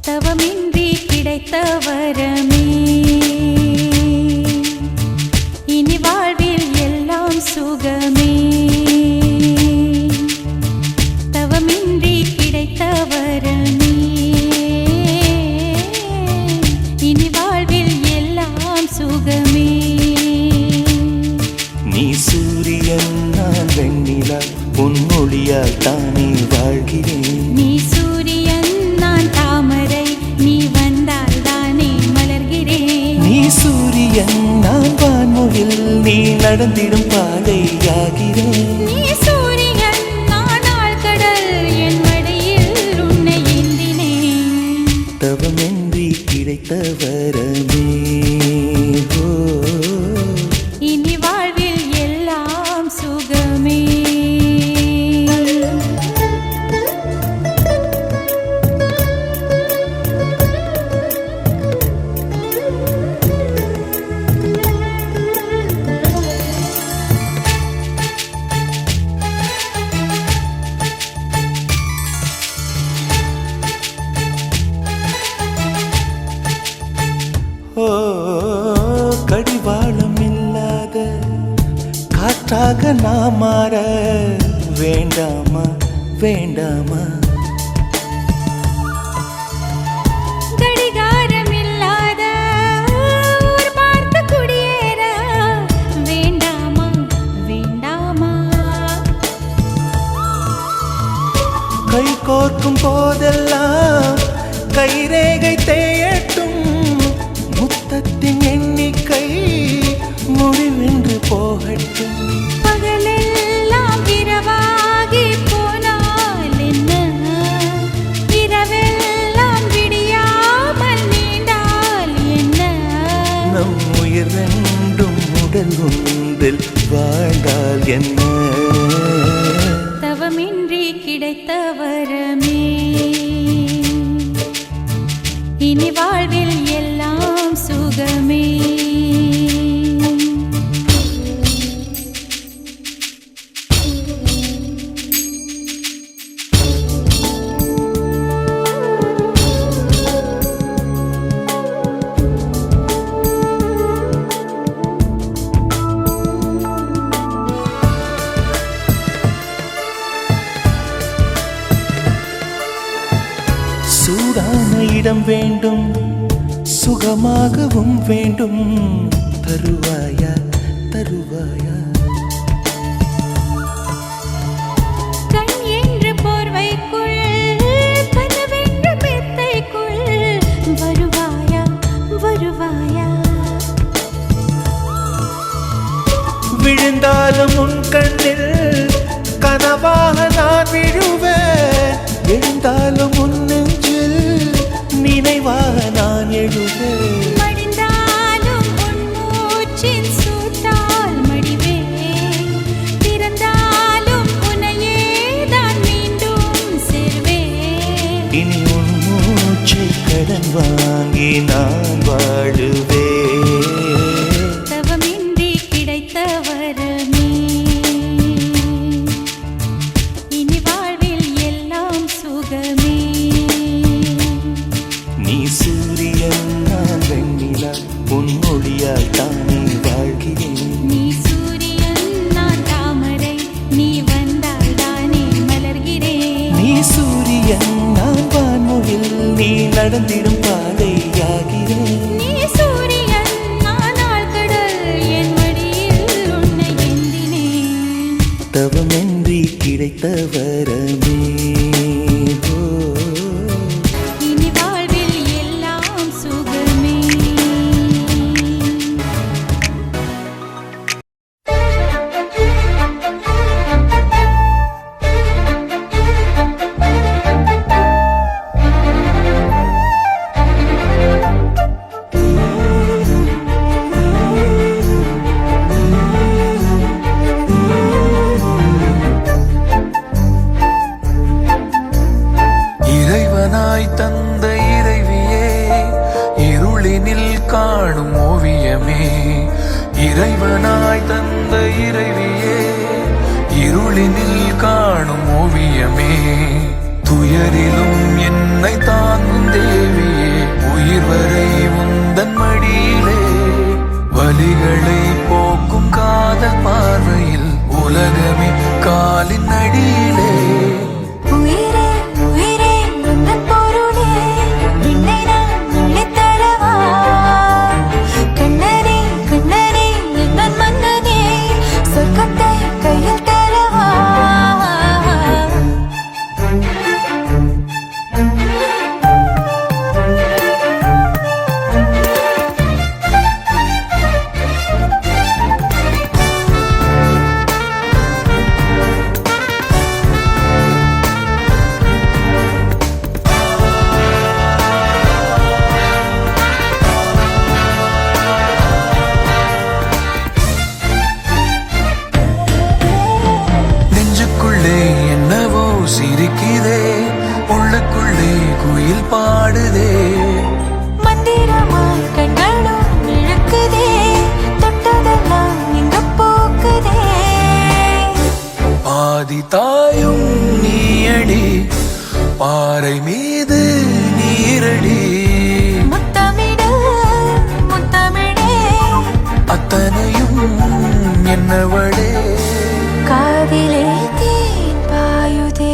தவமின்றி கிடைத்த வரமே இனி வாழ்வில் எல்லாம் சுகமே தவமின்றி கிடைத்த வரமே இனி வாழ்வில் எல்லாம் சுகமே நீ சூரியன் நான் வெண்ணிலா பொன்மொழியால் தானே வாழ்கிறேன் நீ சூரியன் நான் தாமரை நீ வந்தால் தானே மலர்கிறேன் நீ சூரியன் நான் வான்மொழில் நீ நடந்திடும் பாதையாகிறேன் நீ சூரியன் நான் ஆழ்கடல் என் மடியில் உன்னை ஏந்தினேன் தவமின்றி கிடைத்த வரமே இனி வாழ்வில் எல்லாம் சுகமே ஓ கடிவாளம் இல்லாத காற்றாக நான் மாற வேண்டாமா வேண்டாமா கடிகாரம் இல்லாத ஊர் பார்த்து குடியேற வேண்டாமா வேண்டாமா கை கோர்க்கும் போதெல்லாம் கைரேகை தேயட்டும் முத்தத்தின் எண்ணிக்கை முடிவென்று போகட்டும் பகலெல்லாம் இரவாகி போனால் என்ன இரவெல்லாம் விடியாமல் நீண்டால் என்ன நம் உயிர் ரெண்டும் உடல் ஒன்றில் வாழ்ந்தால் என்ன தவமின்றி கிடைத்த வரமே இனி வாழ்வில் எல்லாம் சுகமே சூடான இடம் வேண்டும் சுகமாகவும் வேண்டும் தருவாயா தருவாயா கண் என்ற போர்வைக்குள் கனவென்ற மெத்தைக்குள் வருவாயா வருவாயா விழுந்தாலும் உன் கண்ணில் கனவாக நான் விழுவேன் எழுந்தாலும் உன் நெஞ்சில் நினைவாக நான் எழுவேன் மடிந்தாலும் உன் மூச்சின் சூட்டால் மடிவேன் திறந்தாலும் உன்னையே தான் மீண்டும் சேர்வேன் இனி உன் மூச்சை கடன் வாங்கி நான் வாழுவேன் தவமின்றி கிடைத்த வரமே இனி வாழ்வில் எல்லாம் சுகமே நீ சூரியன் நான் வெண்ணிலா பொன்மொழியால் தானே வாழ்கிறேன் நீ சூரியன் நான் தாமரை நீ வந்தால் தானே மலர்கிறேன் நீ சூரியன் நான் வான்மொழில் நீ நடந்திடும் பாதையாகிறேன் நீ சூரியன் நான் ஆழ்கடல் என் மடியில் உன்னை ஏந்தினேன் தவமின்றி கிடைத்த வரமே இனி வாழ்வில் எல்லாம் சுகமே இறைவனாய் தந்த இறைவியே இருளினில் காணும் ஓவியமே இறைவனாய் தந்த இறைவியே இருளினில் காணும் ஓவியமே துயரிலும் என்னை தாங்கும் தேவி சிரிக்குதே உள்ளுக்குள்ளே குயில் பாடுதே மந்திரமாய் கண்களும் இழுக்குதே தொட்டதெல்லாம் இங்க போக்குதே பாதி தாயும் நீயடி பாறை மீது நீரடி முத்தமிடு முத்தமிழே அத்தனையும் என்னவளே காதிலே தேன் பாயுதே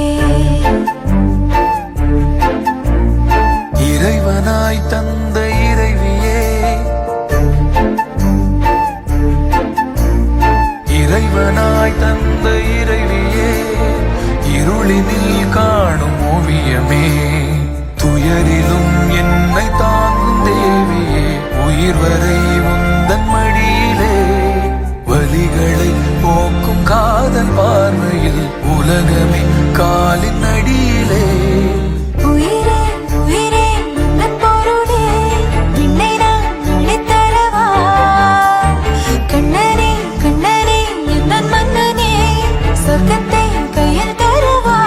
இறைவனாய் தந்த இறைவியே இறைவனாய் தந்த இறைவியே இருளினில் காணும் ஓவியமே துயரிலும் என்னை தாங்கும் தேவியே உயிர் வரை உந்தன் மடியிலே வலிகளை போக்கும் காதல் பார்வையில் உலகமே காலின் அடியிலே உயிரே உயிரே உந்தன் பொருளே என்னை நான் அளித்தரவா கண்ணனே கண்ணனே எந்தன் மன்னனே சொர்க்கத்தை கையில் தரவா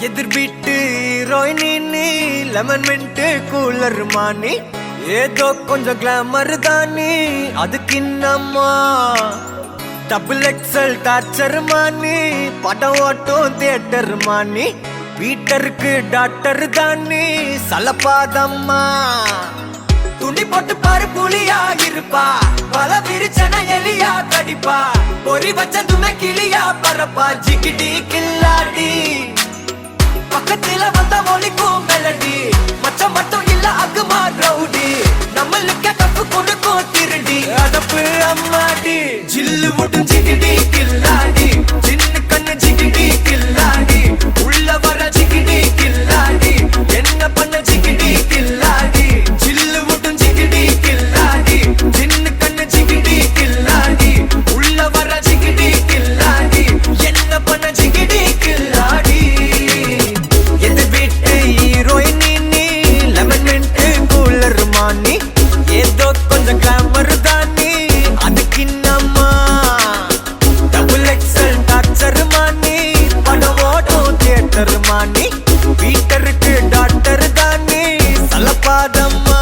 எதிர் வீட்டு ஹீரோயினி லெமன் மின்ட்டு கூலர் மானி ஏதோ கொஞ்சம் கிளாமர் தானி அதுக்கு இன்னம்மா டபுள் எக்ஸல் டார்ச்சர் மானி படம் ஓட்டும் தியேட்டர் மானி வீட்டருக்கு டாக்டர் தானி சலப்பாதம்மா துணி போட்டு பாரு புலியா இருப்பா பல விரிச்சன எலியா கடிப்பா பொறி வச்சதுமே கிளியா பரப்பா ஜிகிடி கில்லாடி பக்கத்துல வந்த ஒலிக்கும் மெலடி மச்சம் மட்டும் இல்ல அகுமா ரவுடி நம்மளுக்கு தப்பு கொடுக்கும் திருடி அதப்பு அம்மாடி ஜில்லு முட்டும் ஜிகிடி கில்லாடி சின்ன கண்ணு ஜிகிடி கில்லாடி உள்ள வர ஜிகிடி கில்லாடி என்ன பண்ண ஜிகிடி கில்லாடி ஜில்லு முட்டும் ஜிகிடி கில்லாடி சின்ன கண்ணு ஜிகிடி கில்லாடி உள்ள வர ஜிகிடி கில்லாடி என்ன பண்ண ஜிகிடி கில்லாடி எது வீட்டு ஹீரோயினி லெமன் மின்ட்டு கூலர் மானி ஏதோ கொஞ்சம் கிளாமர் தானி அதுக்கு இன்னம்மா டபுள் எக்ஸல் டார்ச்சர் மானி படம் ஓட்டும் தியேட்டர் மானி வீட்டருக்கு டாக்டர் தானி சலப்பாதம்மா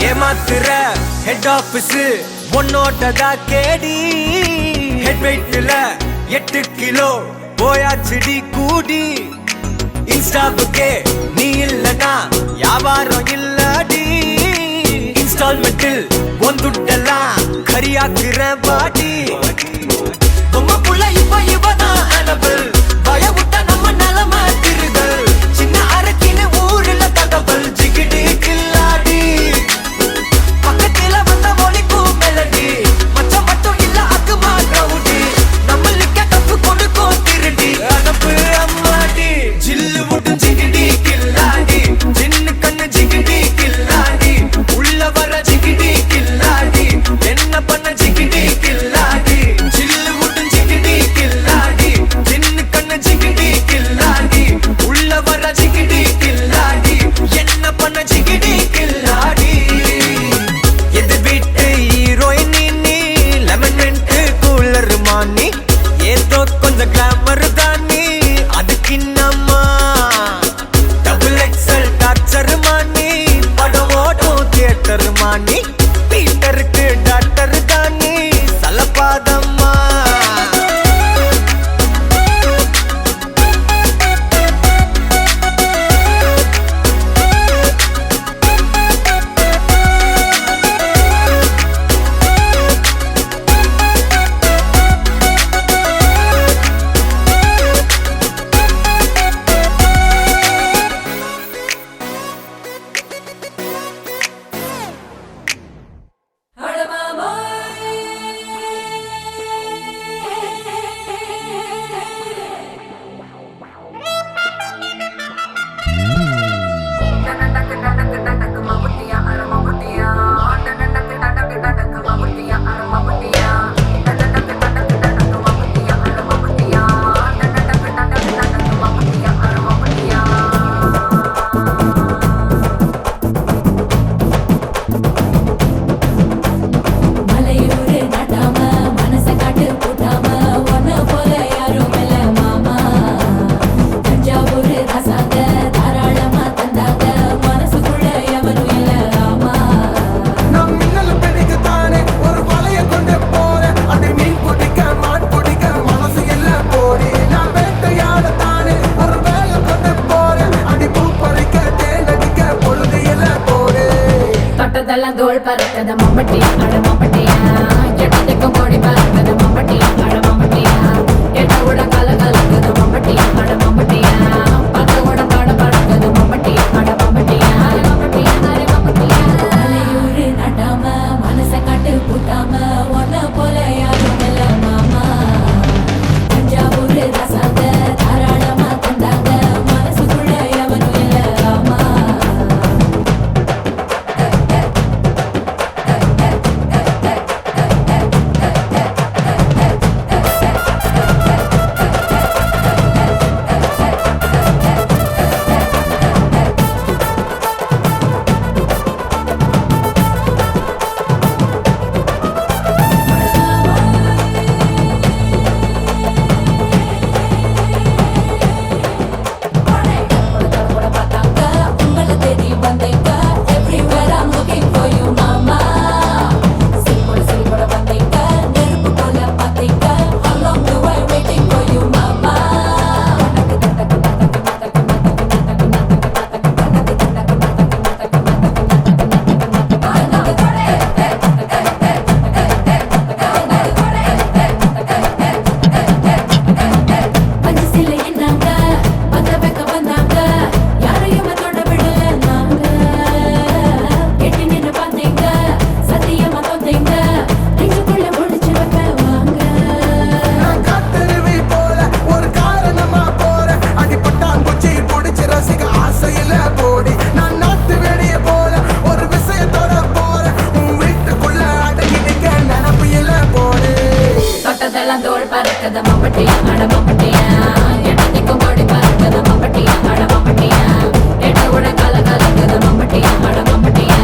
ஏமாத்துற ஹெட் ஆபீஸ் உன்னோட்டதா கேடி ஹெட் வெயிட்ல 8 கிலோ போயாச்சுடி கூடி இன்ஸ்டாவுக்கே நீ இல்லனா வியாபாரம் இல்லடி இன்ஸ்டால்மெண்டில் ஒந்துட்டெல்லாம் கரியாக்குற பாடி உம்ம புள்ள இப்ப இவதான் அனபிள் பய விட்ட நம்ம நிலம திருதல் சின்ன அரக்கின்னு ஊரில் தகவல் ஜிகிடி கில்லாடி பக்கத்துல வந்த ஒலிக்கும் மெலடி மச்சம் மட்டும் இல்ல அக்குமா ரவுடி நம்மளுக்கு தப்பு கொடுக்கும் திருடி அதப்பு அம்மாடி ஜில்லு முட்டும் ஜிகிடி கில்லாடி சின்ன கண்ணு ஜிகிடி கில்லாடி உள்ள வர ஜிகிடி கில்லாடி என்ன பண்ண ஜிகிடி கில்லாடி ஜில்லு முட்டும் ஜிகிடி கில்லாடி சின்ன கண்ணு ஜிகிடி கில்லாடி உள்ள வர ஜிகிடி கில்லாடி என்ன பண்ண ஜிகிடி கில்லாடி எது வீட்டு ஹீரோயினி லெமன் மின்ட்டு கூலர் மானி ஏதோ கொஞ்சம் கிளாமர் தானி அதுக்கு இன்னம்மா டபுள் எக்ஸல் டார்ச்சர் மானி படம் ஓட்டும் தியேட்டர் மானி வீட்டருக்கு டாக்டர் தானி சலப்பாதம்மா மம்பட்டியா அட மம்பட்டியா எட்டத்துக்கும் கோடி பறக்குது மம்பட்டியா அட மம்பட்டியா எட்ட விட கல கலக்குது மம்பட்டியா அட மம்பட்டியா பத்த விட பாட பறக்குது மம்பட்டியா அட மம்பட்டியா மம்பட்டியா அட மம்பட்டியா மலையூரு நட்டாம மனச கட்டு பூட்டாம ஒன்ன போல யாரும் இல்ல மாமா தஞ்சாவூர் ரசாங்க தாராளமா தந்தாங்க மனசுக்குள்ள எவனும் இல்ல ஆமா கூட பார்த்தாங்க உங்களை தேடி வந்தேங்க everywhere I'm looking for you mama சிரிப்போட வந்தேங்க நெருப்பு போல பார்த்தீங்க how long do I waiting for you mama பஞ்சு சிலை என்னாங்க பத்த வைக்க வந்தாங்க யாரையும் தொட விடல நாங்க கெட்டி நின்று பார்த்தீங்க சத்தியமா தோத்தீங்க நெஞ்சுக்குள்ள ஒளிச்சு வைப்ப வாங்க நான் காத்தருவி போல ஒரு காரணமா போற அடிப்பட்டாங்குச்சி புடிச்சு ரசிக்க ஆசையில போடி நான் நாட்டு வெடிய போல ஒரு விஷயத்தோட போற உன் வீட்டுக்குள்ள அடங்கி நிக்க நினப்பியில போடு தொட்டதெல்லாம் தோல் பறக்குது மம்பட்டியா அட மம்பட்டியா எட்டத்துக்கும் கோடி பறக்குது மம்பட்டியா அட மம்பட்டியா எட்ட விட கல கலக்குது மம்பட்டியா அட மம்பட்டியா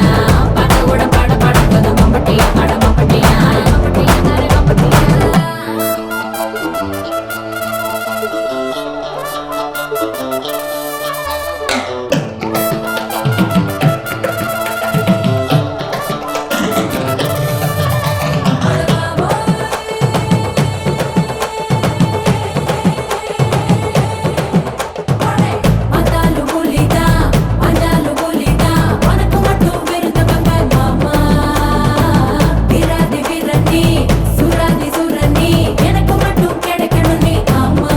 பத்த விட பாட பறக்குது மம்பட்டியா அட மம்பட்டியா மம்பட்டியா அட மம்பட்டியா மத்தாலு புலிதா மஞ்சாலு புலிதா உனக்கு மட்டும் விருந்தவங்க மாமா வீராதி வீரனி சுராதி சுரனி எனக்கு மட்டும் கிடைக்கணும் நீ ஆமா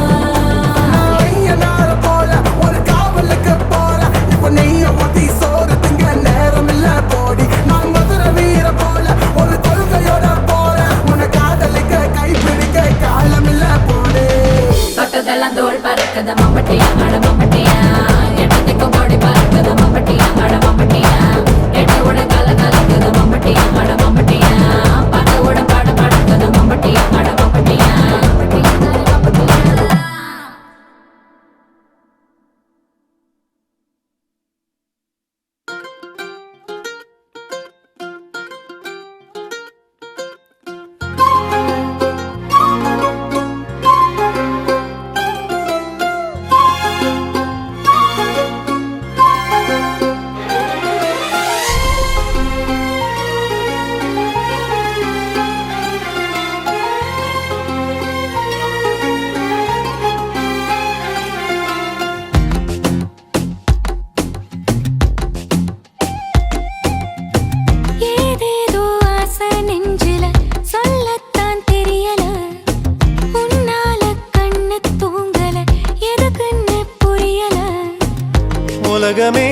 நான் ஐயனார போல ஒரு காவலுக்கு போற இப்ப நெய்ய ஊத்தி சோறு திங்க நேரம் இல்ல போடி நான் மதுரை வீர போல ஒரு கொள்கையோட போற உன்னை காதலிக்க கைப்பிடிக்க காலம் இல்ல போடு தொட்டதெல்லாம் தோல் பறக்குது மம்பட்டியா அட மம்பட்டியா எட்டத்துக்கும் கோடி பறக்குது மம்பட்டியா அட மம்பட்டியா எட்ட விட கல கலக்குது மம்பட்டியா அட மம்பட்டியா பத்த விட பாட பறக்குது மம்பட்டியா அட மம்பட்டியா மம்பட்டியா அட மம்பட்டியா ஏதேதோ ஆசை நெஞ்சில சொல்லத்தான் தெரியல உன்னால கண்ணு தூங்கல எதுக்குன்னு புரியல உலகமே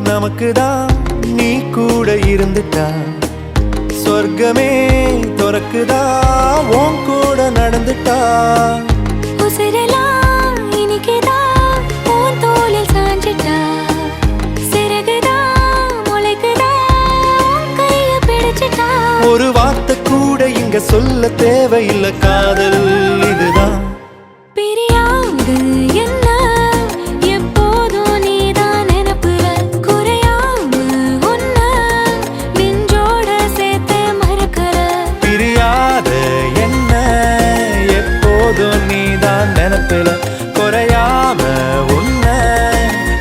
நமக்குதான் நீ கூட இருந்துட்டா சொர்க்கமே துறக்குதா உன் கூட நடந்துட்டா உசிரெல்லாம் இனிக்குதான் உன் தோளில் சாஞ்சிட்டா சிறகுதான் முளைக்குதா உன் கைய பிடிச்சிட்டா ஒரு வார்த்தை கூட இங்க சொல்ல தேவையில்லை காதல் இதுதான் பிரியாது என்ன எப்போதும் நீதான் நினைப்புல குறையாம உன்ன நெஞ்சோட சேர்த்து மறக்கல பிரியாத என்ன எப்போதும் நீதான் நினைப்பில குறையாம உன்னை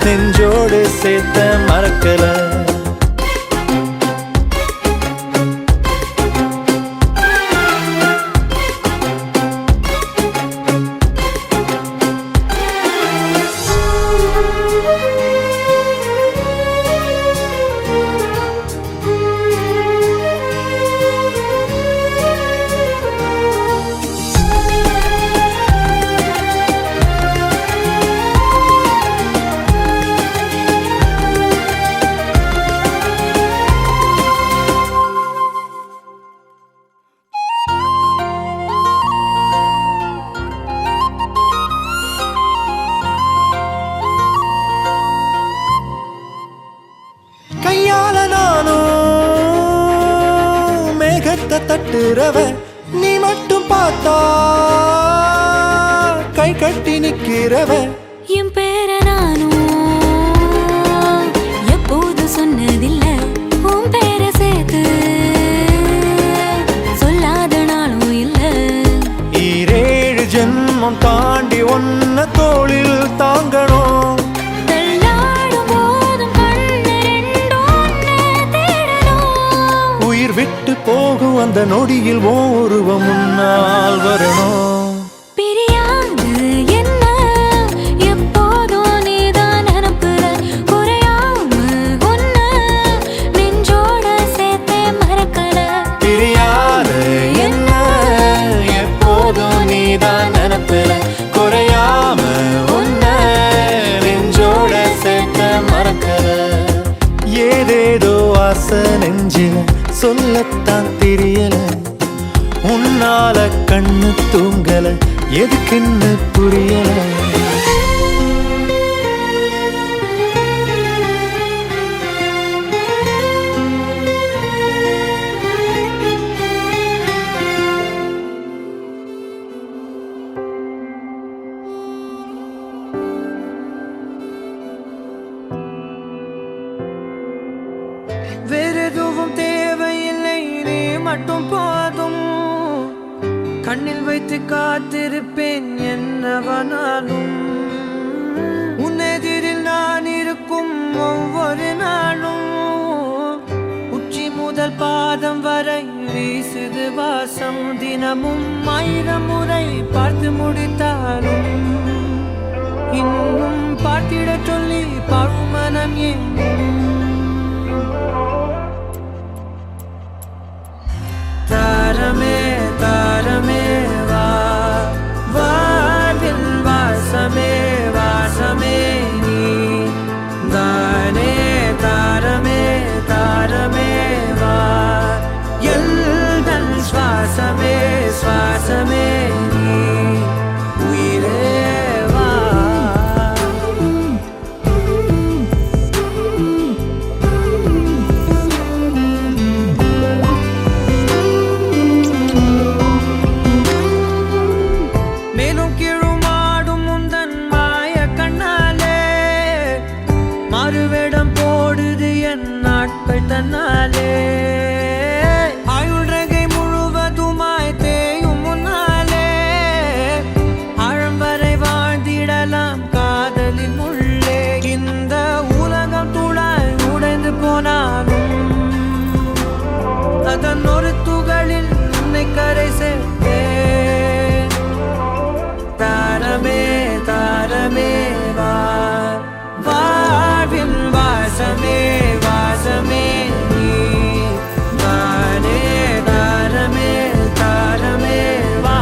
நெஞ்சோடு சேர்த்த மறக்கல காட்டுறவ நீ மட்டும் பார்த்தா கை கட்டி நிக்கிறவ என் பேர நானும் எப்போது சொன்னதில்ல உன் பேர சேர்த்து சொல்லாத நாளும் இல்ல ஈரேழு ஜென்மம் தாண்டி ஒன்ன தோளில் தாங்கணும் தள்ளாடும் போதும் கண்ணு ரெண்டும் உன்னை தேடணும் உயிர் விட்டு போகும் அந்த நொடியில் ஓ உருவம் முன்னால் வரணும் பிரியாது என்ன எப்போதும் நீதான் நினப்புற குறையாம உன்னை நெஞ்சோட சேர்த்தே மறக்கல பிரியாத என்ன எப்போதும் நீதான் நினைப்புல குறையாம உன்ன நெஞ்சோட சேர்த்த மறக்கல ஏதேதோ ஆசை நெஞ்சில சொல்லத்தான் தெரியல உன்னால கண்ணு தூங்கல எதுக்குன்னு புரியல வேறெதுவும் தேவையில்லை நீ மட்டும் போதும் கண்ணில் வைத்து காத்திருப்பேன் என்னவனாலும் உன்னெதிரில் நான் இருக்கும் ஒவ்வொரு நாளும் உச்சி முதல் பாதம் வரை வீசுது வாசம் தினமும் 1000 முறை பார்த்து முடித்தாலும் இன்னும் பார்த்திட சொல்லி பழுமனம் ஏன் தாரமே தாரமே வா வாழ்வின் வாசமே வாசமே நீ தானே தாரமே தாரமே வா எல்தன் சுவாசமே சுவாசமே நீ உயிரே வா மேலும் கீழுமாடும் முந்தன் மாய கண்ணாலே மறுவேடம் போடுது என் நாட்கள் தன்னாலே ஆயுள்ரகை முழுவதுமாய் தேயும் முன்னாலே ஆழம் வரை வாழ்ந்திடலாம் காதலின் உள்ளே இந்த உலகம் துளாய் உடைந்து போனாலும் அதன் ஒரு துகளில் உன்னை கரை சேர்த்தேன் தாரமே தாரமே வா வாழ்வின் வாசமே வாசமே நீ தானே தாரமே தாரமே வா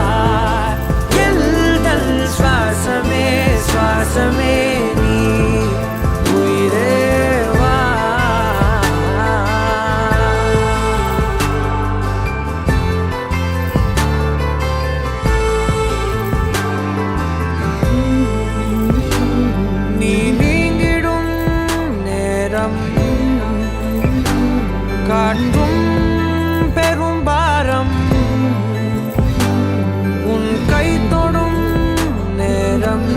எல்தல் சுவாசமே சுவாசமே நீ உயிரே வா நீ நீங்கிடும் நேரம் காட்டும் பெரும் பாரம் உன் கை தொடும் நேரம்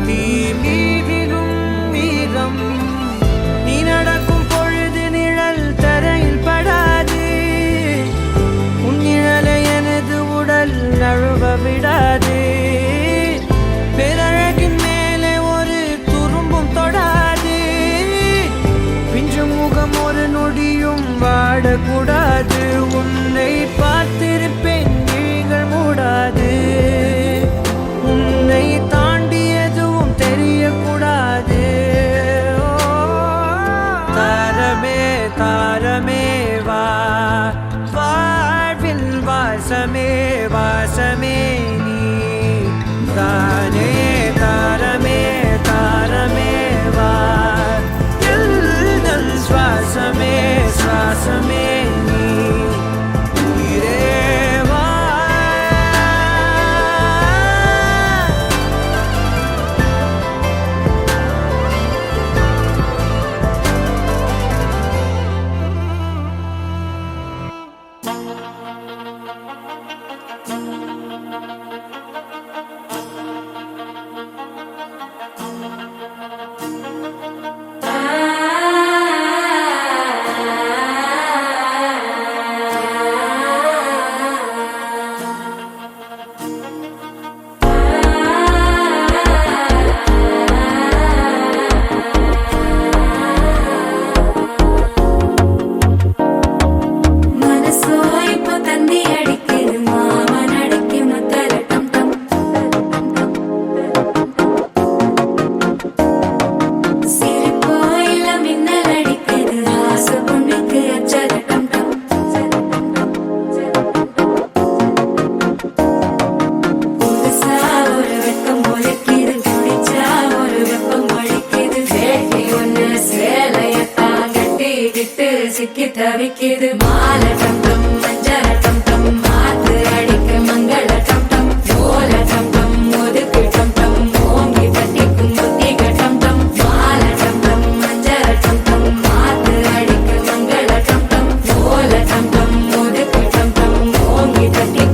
தீ மீதிடும் வீரம் நீ நடக்கும் பொழுது நிழல் தரையில் படாது உன் நிழலை எனது உடல் நழுவ விடாது பேரழகின் மேலே ஒரு துரும்பும் தொடாது பிஞ்சு முகம் ஒரு நொடியும் வாடக்கூடாது உன்னை பார்த்திருப்பேன் விழிகள் மூடாது உன்னை தாண்டி எதுவும் தெரியக்கூடாது ஓ, தாரமே தாரமே வா வாழ்வின் வாசமே வாசமே நீ தானே தாரமே தாரமே வா எல்தல் சுவாசமே சுவாசமே நீ உயிரே வா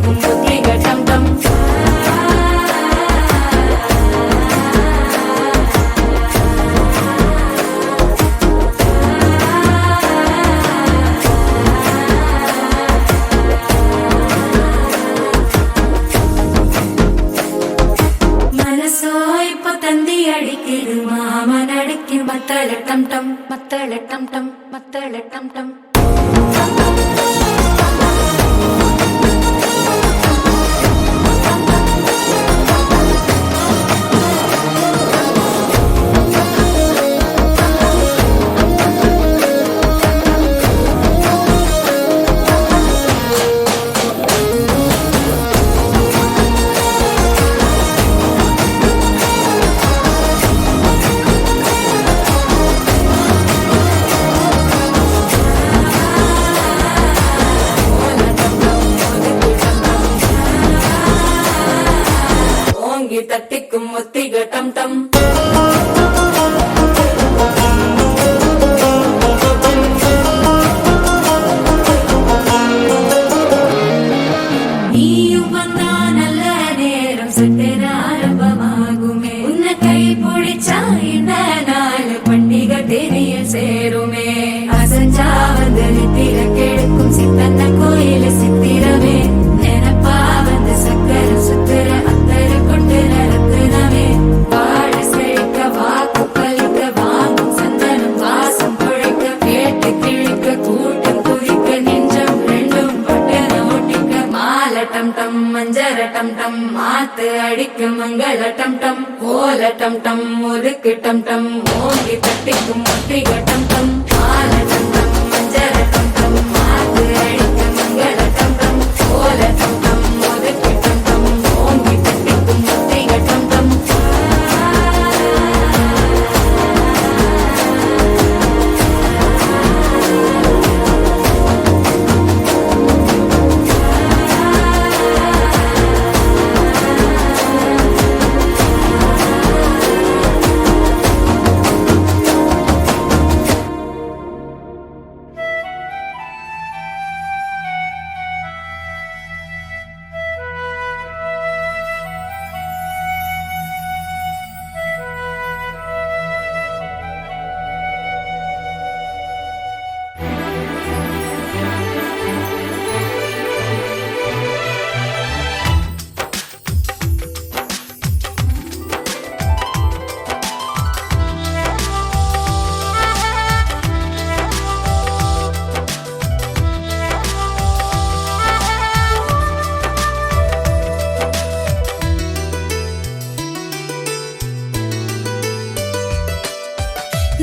தட்டிக்கும் முத்திக டம் டம் அடிக்குது மாமன் அடிக்கு மத்தள டம் டம் மத்தள டம் டம் மத்தள டம் டம் தட்டிக்கும் முத்திக டம் டம் நீயும் வந்தா நல்ல நேரம் சட்டென ஆரம்பமாகுமே உன்னை கை பிடிச்சா இந்த நாள் பண்டிகை தெரிய சேருமே அசஞ்சா வந்து நித்திர கெடுக்கும் சித்தன்ன கோயில சித்திரமே நினைப்பா வந்து சக்கர சுத்திர அத்தரை கொண்டு நடத்துனவே வாழ செழிக்க வாக்கு பலிக்க வாங்கும் சந்தனம் வாசம் குழைக்க கேட்டு கிழிக்க கூட்டம் குதிக்க நெஞ்சம் ரெண்டும் பட்டன ஒட்டிக்க மால டம் டம் மஞ்சர டம் டம் மாத்து அடிக்க மங்கள டம் டம் கோல டம் டம் முதுக்கு டம் டம் ஓங்கி தட்டிக்கும் முத்திக டம் டம் மால டம் டம் மஞ்சர டம் டம் மாத்து அடிக்க மங்கள டம் டம் கோல டம் டம் முதுக்கு டம் டம் ஓங்கி தட்டிக்கும் முத்திக டம் டம்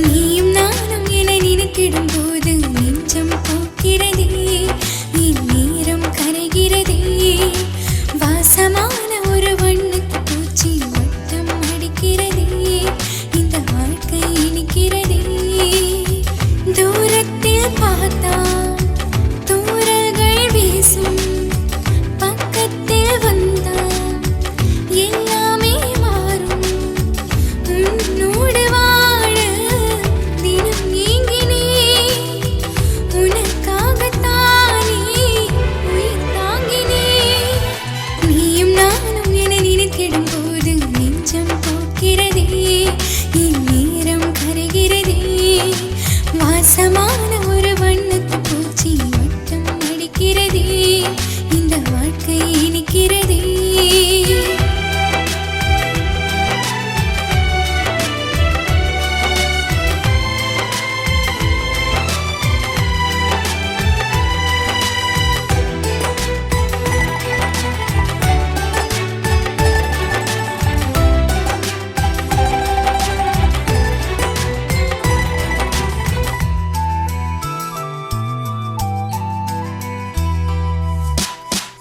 நீயும் நானும் என நினைத்திடும் போது நெஞ்சம் போக்கிறதே என் நேரம் கரைகிறதே வாசமான ஒரு வண்ணத்து பூச்சி வட்டம் அடிக்கிறதே இந்த வாழ்க்கை இனிக்கிறதே தூரத்தில் பார்த்தா தூரல்கள் வீசும் பக்கத்தில் வந்தா எல்லாமே மாறும் உன்னோடு வாழ தினம் ஏங்கினே உனக்காகத்தானே உயிர் தாங்கினே நீயும் நானும் என நினைத்திடும் போது நெஞ்சம் போக்கிறதே என் நேரம் கரைகிறதே வாசமான ஒரு வண்ணத்து பூச்சி வட்டம் அடிக்கிறதே இந்த வாழ்க்கை இனிக்கிறதே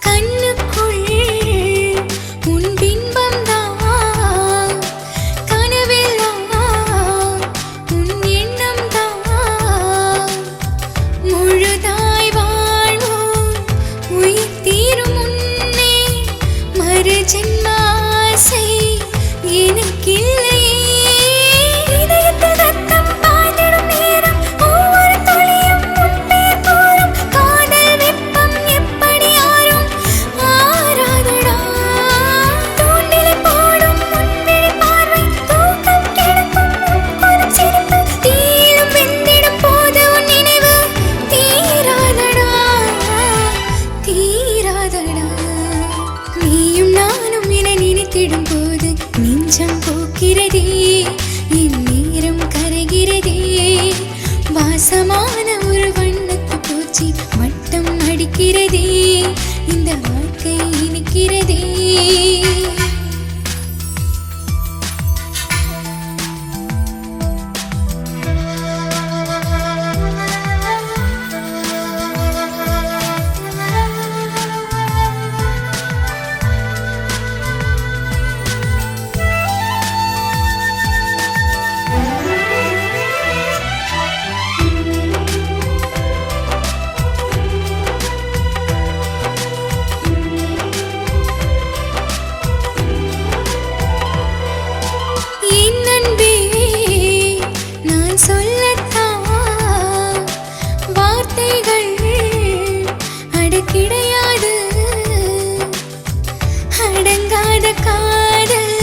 கண்ணுக்குள் உன் பிம்பம்தான் கனவெல்லாம் உன் எண்ணம்தான் முழுதாய் வாழ்வோம் உயிர் தீரும் முன்னே மறு ஜென்மாசை எனக்கில்லையே இதயத்தில் ரத்தம் பாய்ந்திடும் நேரம் ஒவ்வொரு துளியும் உன் பேர் கூறும் காதல் வெப்பம் எப்படி ஆறும் நினைத்திடும் போது நெஞ்சம் போக்கிறதே, என் நேரம் கரைகிறதே. வாசமான ஒரு வண்ணத்து பூச்சி வட்டம் அடிக்கிறதே, இந்த வாழ்க்கை இனிக்கிறதே. கிடையாது அடங்காத காதல்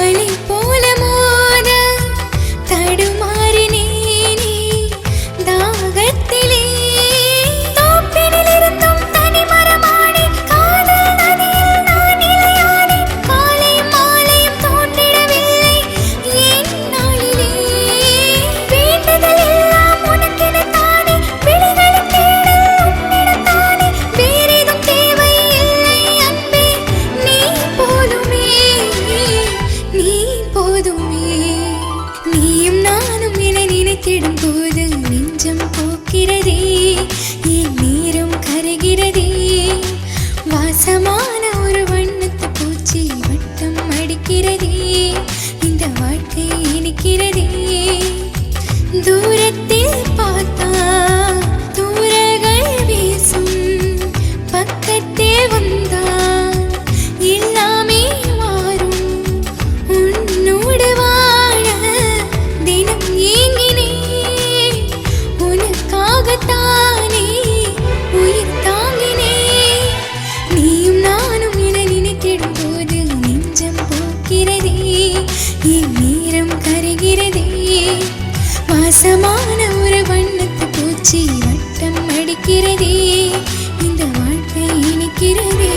அலை போல மோத தடுமாறினே தாகத்திலே. தோப்பினில் இருந்தும் தனிமரமானே காதல் நதியில் நான் நிலையானே. காலையும் மாலையும் தோன்றிடவில்லை என் நாளிலே. வேண்டுதல் எல்லாம் உனக்கென தானே, விழிகளின் தேடல் உன்னிடம் தானே. வேறேதும் தேவை இல்லை அன்பே, நீ போதுமே, நீ போதுமே. நீயும் நானும் என நினைத்திடும் போது நெஞ்சம் போக்கிறதே, என் நேரம் கரைகிறதே. வாசமான ஒரு வண்ணத்து பூச்சி வட்டம் அடிக்கிறதே, இந்த வாழ்க்கை இனிக்கிறதே. தூரத்தில் பார்த்தா தூரங்கள் வீசும், பக்கத்தில் வந்தா எல்லாமே மாறும். உன்னோடு வாழ தினம் ஏங்கினே, உனக்காகத்தானே உயிர் தாங்கினே. நீயும் நானும் என நினைத்திடும் போது நெஞ்சம் போக்கிறதே, என் நேரம் கரைகிறதே. வாசமான ஒரு வண்ணத்து பூச்சி வட்டம் அடிக்கிறதே, இந்த வாழ்க்கை இனிக்கிறதே.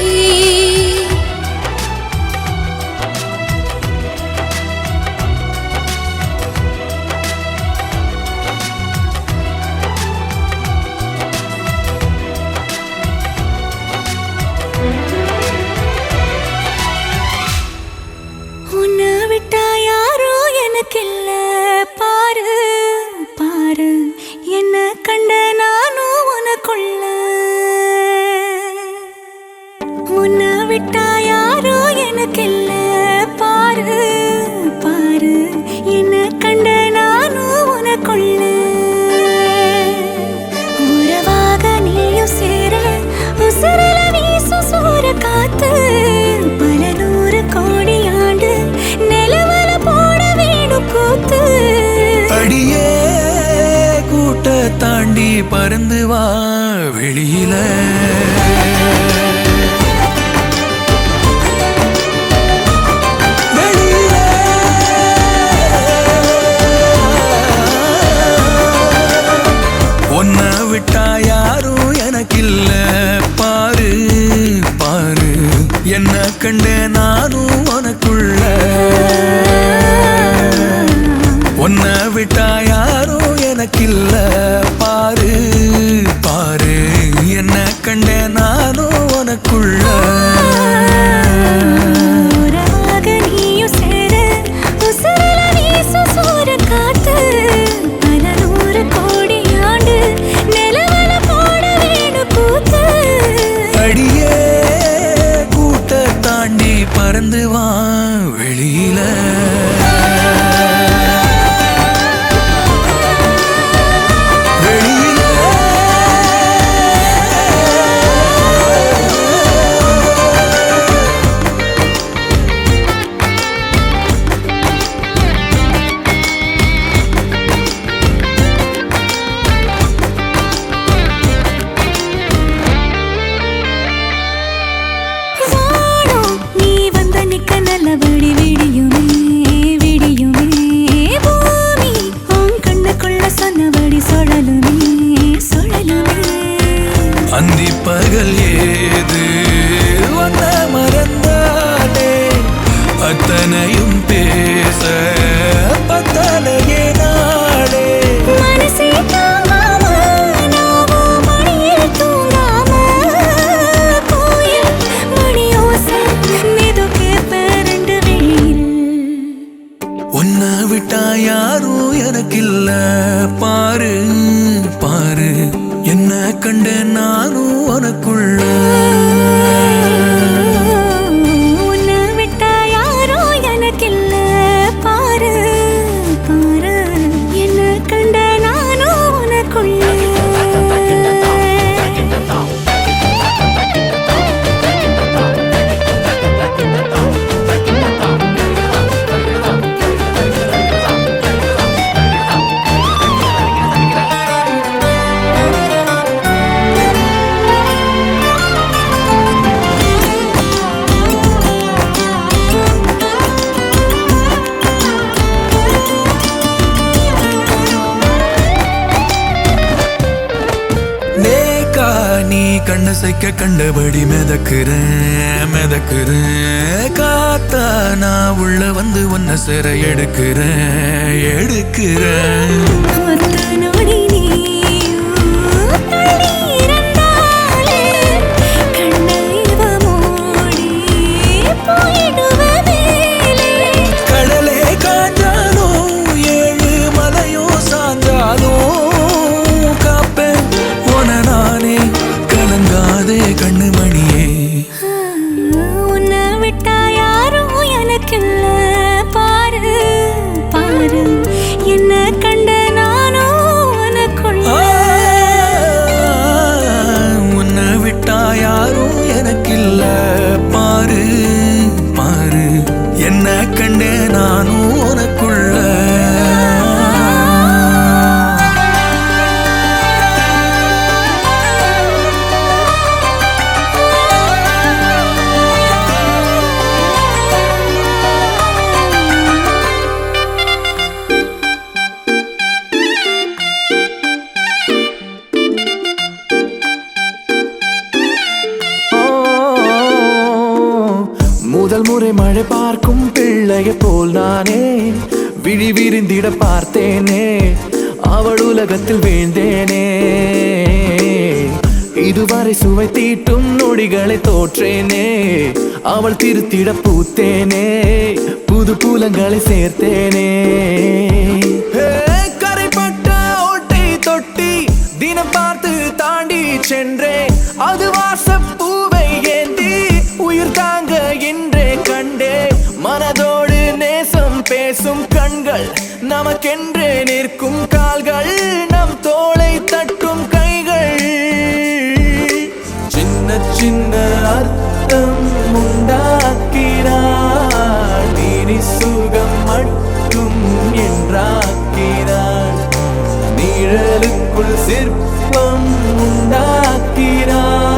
உன்னை விட்டா யாரோ எனக்கில்ல பாரு பாரு, என்ன கண்ட நானும் உனக்குள்ள. உன்னை விட்டா யாரோ எனக்கில்ல பாரு பாரு, என்ன கண்ட நானும் உனக்குள்ள. உறவாக நீயும் சேர உசுரல வீசும் சூற காத்து, பல நூறு கோடி ஆண்டு நிலவல போட வேணும் கூத்து. அடியே கூட்ட தாண்டி பறந்து வா வெளியில. ஒன்ன விட்டா யாரும் எனக்கில்ல பாரு பாரு, என்ன கண்ட நானும் உனக்குள்ள. ஒன்ன விட்டா யாரும் எனக்கில்ல பாரு பாரு, என்ன கண்ட நானும் உனக்குள்ள. உறவாக நீயும் சேர உசுரல வீசும் சூற காத்து, பல நூறு கோடி ஆண்டு நிலவல போட வேணும் கூத்து. அடியே கூட்ட தாண்டி பறந்து வா வெளியில. நீ வந்த நிக்க நல்லபடி விடியுமே விடியுமே. பூமி உன் கண்ணுக்குள்ள சொன்னபடி சுழலுமே சுழலுமே. அந்தி பகல் ஏது ஒன்ன மறந்தானே, கண்ணசைக்க கண்டபடி மிதக்கிறேன் காத்தா நான் உள்ள வந்து உன்னை சிறை எடுக்கிறேன் ஒத்த நொடி நீயும் தள்ளி இருந்தாலே கண்ணை இவ மூடி போயிடுவதேலே. கடலே காஞ்சாலும் 7 மலையும் சாஞ்சாலும் காப்பேன் உன நானே கலங்காதே கண்ணுமணியே. உன்னை விட்டா யாரும் எனக்கில்ல பாரு பாரு என்ன கண்ட நானும் உனக்குள்ள. உன்னை விட்டா யாரும் எனக்கில்ல பாரு பாரு என்ன கண்டே நானும் உனக்குள்ள. முதல் முறை மழை பார்க்கும் பிள்ளைய போல் நானே விழி விரிந்திட பார்த்தேனே, அவள் உலகத்தில் வீழ்ந்தேனே. இதுவரை சுவை தீட்டும் நொடிகளை தோற்றேனே, அவள் திருத்திட பூத்தேனே, புது புலங்களை சேர்த்தேனே. கரைப்பட்ட ஓட்டை தொட்டி தினம் பார்த்து தாண்டி சென்றேன், அது வாசப்பூவை ஏந்தி உயிர் தாங்க என்றே கண்டே. மனதோடு நேசம் பேசும் கண்கள், நமக்கென்றே நிற்கும் கால்கள், நம் தோளை தட்டும் கைகள். சின்ன சின்ன அர்த்தம் உண்டாக்கிறாள், நீ சுகம் மட்டும் என்றாக்கிறாள். நிழலுக்குள் சிற்பம் உண்டாக்கிறாள்,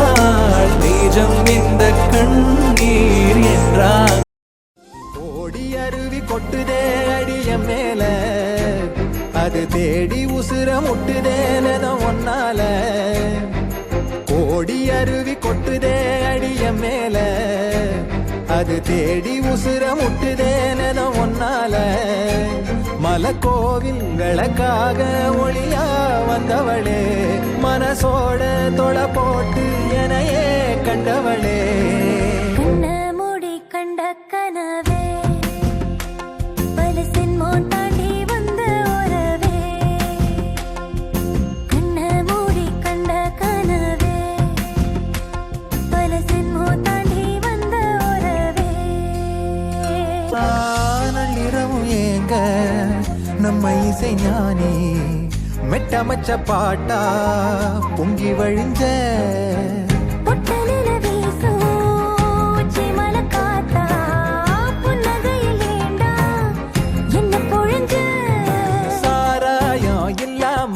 நிஜம் இந்த கண்ணீர் என்றார். ஓடி அருவி கொட்டுதே அடிய மேல, அது தேடி உசுர முட்டுதேனத ஒன்னால. கோடி அருவி கொட்டுதே அடிய மேல, அது தேடி உசுர முட்டுதேனத ஒன்னால. மலக்கோவில்களுக்காக ஒளியா வந்தவளே, மனசோட தொலை போட்டு எனையே கண்டவளே. கண்ணை மூடி கண்ட கனவே, பலசின் மோன் தாண்டி வந்த உறவே. கண்ணை மூடி கண்ட கனவே, பலசின் மோன் தாண்டி வந்த உறவே. நள்ளிரவும் ஏங்க நம்ம இசை ஞானி மெட்டமச்ச பாட்டா பொங்கி வழிஞ்ச. பொட்டலில வீசும் உச்சி மலை காத்தா, புன்னகையில் ஏண்டா என்ன பொழிஞ்ச. சாராயம் இல்லாம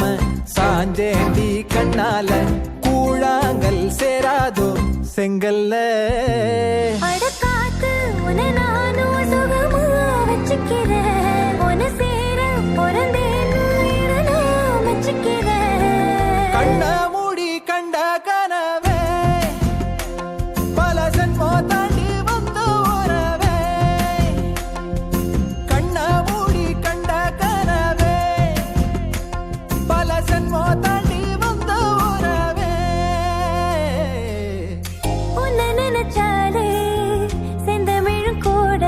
சாஞ்சேண்டி கண்ணால, கூழாங்கல் சேராதோ செங்கல்ல. அடக்காத்து உன்னை நானும் சுகமா வச்சுக்கிறேன், உன்னை சேர பிறந்தேன்னு இதை நான் வச்சுக்கிறேன். கண்ண மூடி கண்ட கனவே, பல ஜென்மோ தாண்டி வந்த உறவே. கண்ண மூடி கண்ட கனவே, பல ஜென்மோ தாண்டி வந்த உறவே. உன்னை நினைச்சாலே செந்தமிழும் கூட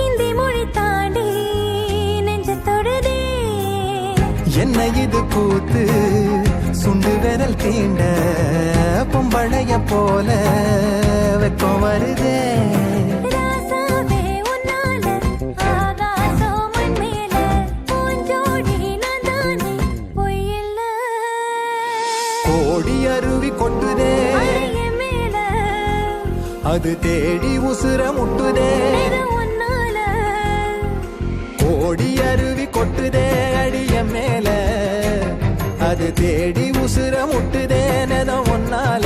இந்தி மொழி தாண்டி நெஞ்ச தொடுதே. என்ன இது கூத்து சுண்டு விரல் தீண்ட, பொம்பளைய போல வெக்கம் வருதே. ராசாவே உன்னால ஆகாசம் மண் மேல, பூஞ்சோடி நான் தானே பொய்யில்ல. கோடி அருவி கொட்டுதே, அறைய மேல அது தேடி உசுர முட்டுதே. இது உன்னால. கோடி அருவி கொட்டுதே அடிய மேல, அது தேடி உசுர முட்டுதேனத ஒன்னால.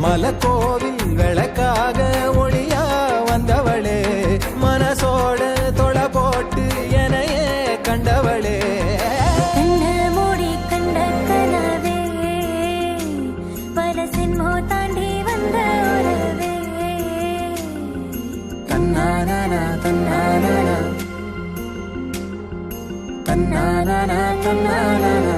மலக்கோவில் விளக்காக ஒளியா வந்தவளே, மனசோட தொலை போட்டு எனையே கண்டவளே. கண்ணை மூடி கண்ட கனவே, தன்னானா தன்னானா தன்னானா தன்னானா